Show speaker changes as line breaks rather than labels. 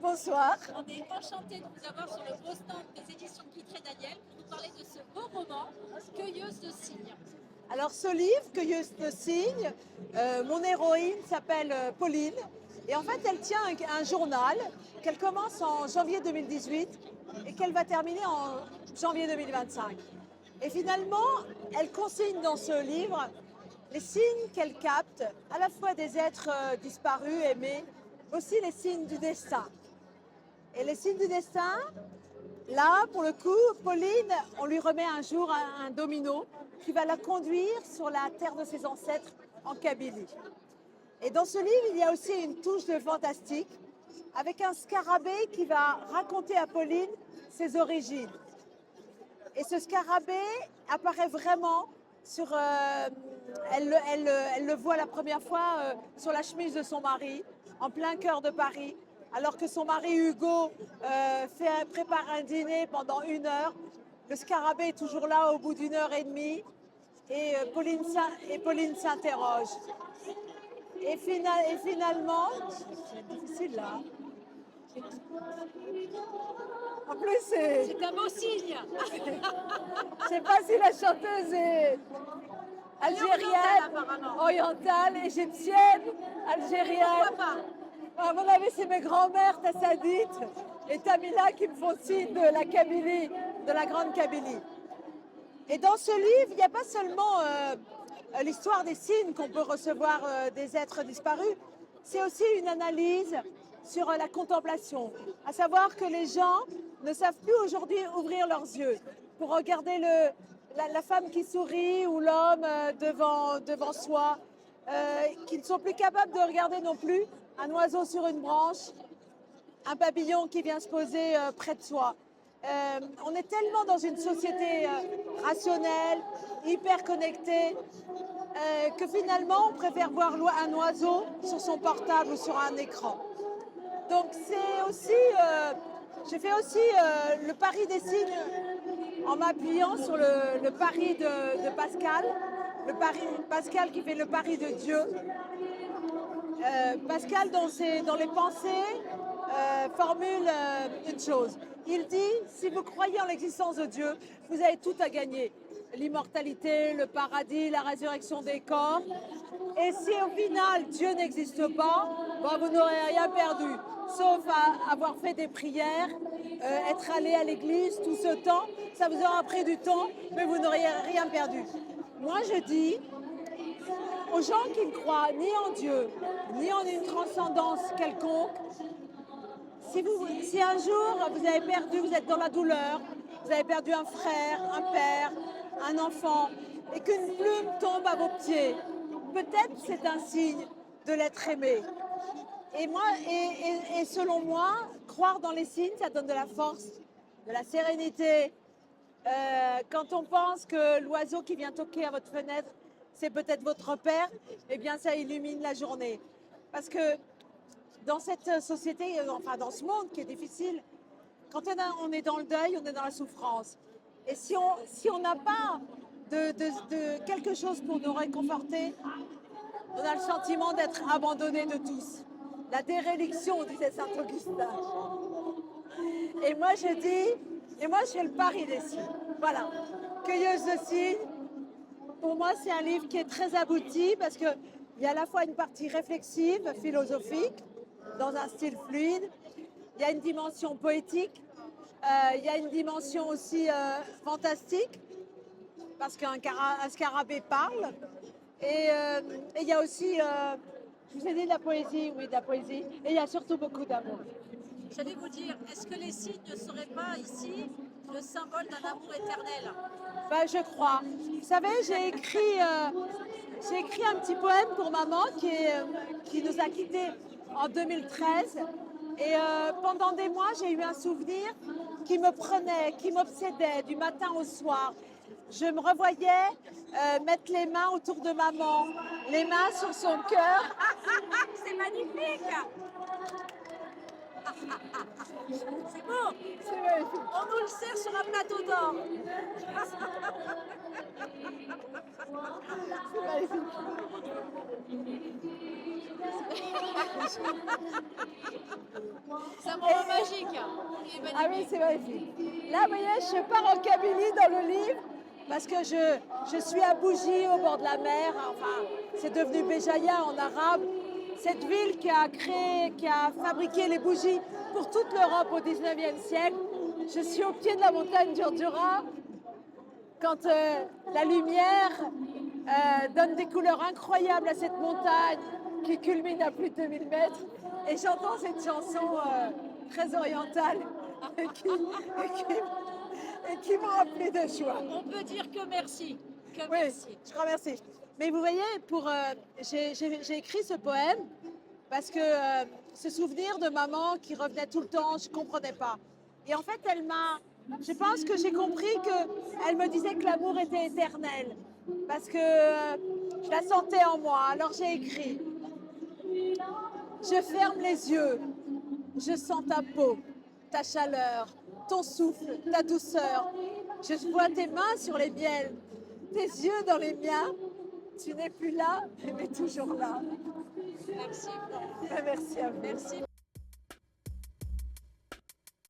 Bonsoir.
On est enchanté de vous avoir sur le beau stand des éditions Guitry Daniel pour nous parler de ce beau roman, Cueilleuse de cygnes.
Alors ce livre, Cueilleuse de cygnes, mon héroïne s'appelle Pauline et en fait elle tient un journal qu'elle commence en janvier 2018 et qu'elle va terminer en janvier 2025. Et finalement, elle consigne dans ce livre les signes qu'elle capte, à la fois des êtres disparus, aimés, mais aussi les signes du destin. Et les signes du destin, là, pour le coup, Pauline, on lui remet un jour un domino qui va la conduire sur la terre de ses ancêtres en Kabylie. Et dans ce livre, il y a aussi une touche de fantastique avec un scarabée qui va raconter à Pauline ses origines. Et ce scarabée apparaît vraiment sur... elle le voit la première fois sur la chemise de son mari, en plein cœur de Paris, alors que son mari Hugo prépare un dîner pendant 1 heure. Le scarabée est toujours là au bout d'1 heure et demie et Pauline s'interroge. Et finalement, c'est difficile là. En plus,
C'est un beau signe.
je sais pas si la chanteuse est algérienne, orientale, égyptienne, algérienne.
Pourquoi pas?
À mon avis, c'est mes grands-mères tassadites et Tamila qui me font signe de la Kabylie, de la grande Kabylie. Et dans ce livre, il n'y a pas seulement l'histoire des signes qu'on peut recevoir des êtres disparus, c'est aussi une analyse sur la contemplation, à savoir que les gens ne savent plus aujourd'hui ouvrir leurs yeux pour regarder la femme qui sourit ou l'homme devant soi, qui ne sont plus capables de regarder non plus un oiseau sur une branche, un papillon qui vient se poser près de soi. On est tellement dans une société rationnelle, hyper connectée, que finalement on préfère voir un oiseau sur son portable ou sur un écran. Donc c'est aussi, j'ai fait aussi le pari des signes en m'appuyant sur le pari de Pascal, Pascal qui fait le pari de Dieu. Pascal, dans les pensées, formule une chose. Il dit, si vous croyez en l'existence de Dieu, vous avez tout à gagner. L'immortalité, le paradis, la résurrection des corps. Et si au final Dieu n'existe pas, ben, vous n'aurez rien perdu. Sauf à avoir fait des prières, être allé à l'église tout ce temps. Ça vous aura pris du temps, mais vous n'auriez rien perdu. Moi, je dis aux gens qui ne croient ni en Dieu, ni en une transcendance quelconque, si un jour vous avez perdu, vous êtes dans la douleur, vous avez perdu un frère, un père, un enfant, et qu'une plume tombe à vos pieds, peut-être c'est un signe de l'être aimé. Et selon moi, croire dans les signes, ça donne de la force, de la sérénité. Quand on pense que l'oiseau qui vient toquer à votre fenêtre, c'est peut-être votre père, eh bien ça illumine la journée. Parce que dans cette société, enfin dans ce monde qui est difficile, quand on est dans le deuil, on est dans la souffrance. Et si on n'a pas de quelque chose pour nous réconforter, on a le sentiment d'être abandonné de tous. La déréliction, disait Saint-Augustin. Et moi je fais le pari des signes. Voilà, Cueilleuse de cygnes. Pour moi, c'est un livre qui est très abouti parce qu'il y a à la fois une partie réflexive, philosophique, dans un style fluide. Il y a une dimension poétique. Il y a une dimension aussi fantastique parce qu'un scarabée parle. Et il y a aussi, je vous ai dit de la poésie, oui, de la poésie. Et il y a surtout beaucoup d'amour.
J'allais vous dire, est-ce que les signes ne seraient pas ici le symbole d'un amour éternel?
Ben, je crois. Vous savez, j'ai écrit un petit poème pour maman qui nous a quittés en 2013. Et pendant des mois, j'ai eu un souvenir qui me prenait, qui m'obsédait du matin au soir. Je me revoyais mettre les mains autour de maman, les mains sur son cœur.
C'est magnifique. C'est beau.
C'est magnifique.
On nous le sert sur un plateau d'or.
C'est magnifique.
C'est un moment magique. Il est
Ah oui,
magnifique.
c'est magnifique. Là, vous voyez, je pars en Kabylie dans le livre parce que je suis à Bougie, au bord de la mer. Enfin, c'est devenu Béjaïa en arabe. Cette ville qui a créé, qui a fabriqué les bougies pour toute l'Europe au 19e siècle. Je suis au pied de la montagne d'Urdura. Quand la lumière donne des couleurs incroyables à cette montagne qui culmine à plus de 2000 mètres. Et j'entends cette chanson très orientale et qui m'a rempli de joie.
On peut dire que merci. Que
Oui,
merci.
je remercie. Mais vous voyez, j'ai écrit ce poème parce que ce souvenir de maman qui revenait tout le temps, je ne comprenais pas. Et en fait, je pense que j'ai compris qu'elle me disait que l'amour était éternel parce que je la sentais en moi. Alors j'ai écrit, je ferme les yeux, je sens ta peau, ta chaleur, ton souffle, ta douceur. Je vois tes mains sur les miels, tes yeux dans les miens. Tu n'es plus là, mais toujours là.
Merci.
Merci à vous.
Merci.